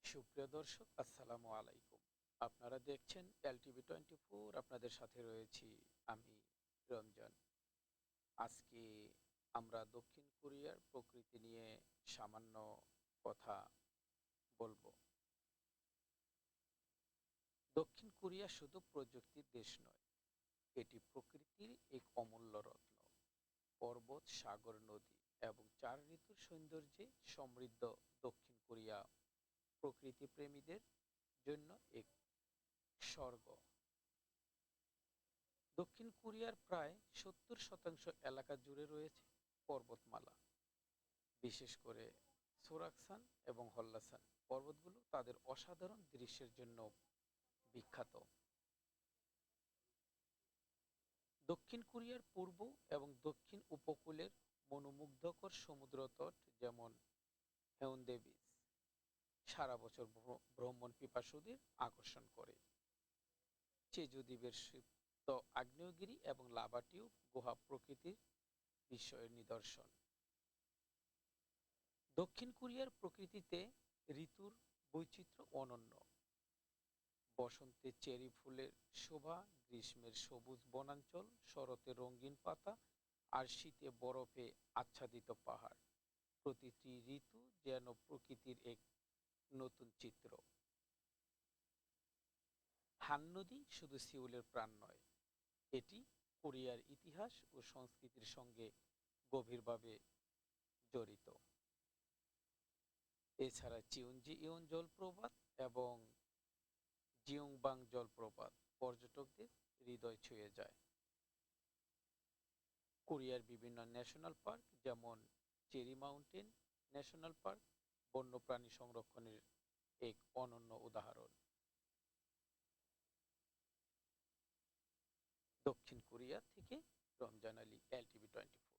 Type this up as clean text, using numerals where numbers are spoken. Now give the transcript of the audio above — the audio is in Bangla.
সুপ্রিয় দর্শক, আসসালামু আলাইকুম। আপনারা দেখছেন LTV24। আপনাদের সাথে রয়েছি আমি, রমজান। আজকে আমরা দক্ষিণ কোরিয়ার প্রকৃতি নিয়ে সামান্য কথা বলবো। দক্ষিণ কোরিয়া শুধু প্রযুক্তির দেশ নয়, এটি প্রকৃতির এক অমূল্য রত্ন। পর্বত, সাগর, নদী এবং ৪ ঋতুর সৌন্দর্যে সমৃদ্ধ দক্ষিণ কোরিয়া প্রকৃতিপ্রেমীদের জন্য এক স্বর্গ। দক্ষিণ কোরিয়ার প্রায় ৭০% এলাকা জুড়ে রয়েছে পর্বতমালা। বিশেষ করে সোরাকসান এবং হল্লাসান পর্বতগুলো তাদের অসাধারণ দৃশ্যের জন্য বিখ্যাত। দক্ষিণ কোরিয়ার পূর্ব এবং দক্ষিণ উপকূলের মনোমুগ্ধকর সমুদ্রতট যেমন হেউনদে বিচ সারা বছর ভ্রমণ পিপাসুদের আকর্ষণ করে। চেজু দ্বীপের সুপ্ত আগ্নেয়গিরি এবং লাভা টিউব গুহা প্রকৃতির বিস্ময়ের নিদর্শন। দক্ষিণ কোরিয়ার প্রকৃতিতে ঋতুর বৈচিত্র্য অনন্য। বসন্তে চেরি ফুলের শোভা, গ্রীষ্মের সবুজ বনাঞ্চল, শরতে রঙিন পাতা আর শীতে বরফে আচ্ছাদিত পাহাড়। প্রতিটি ঋতু যেন প্রকৃতির এক নতুন চিত্র। হান নদী শুধু সিউলের প্রাণ নয়, এটি কোরিয়ার ইতিহাস ও সংস্কৃতির সঙ্গে গভীরভাবে জড়িত। এছাড়া চিউনজি-ইয়ন জলপ্রপাত এবং জিওংবাং জলপ্রপাত পর্যটকদের হৃদয় ছুঁয়ে যায়। কোরিয়ার বিভিন্ন ন্যাশনাল পার্ক যেমন চেরি মাউন্টেন ন্যাশনাল পার্ক বন্যপ্রাণী সংরক্ষণের এক অনন্য উদাহরণ। দক্ষিণ কোরিয়া থেকে রমজান আলী, LTV24।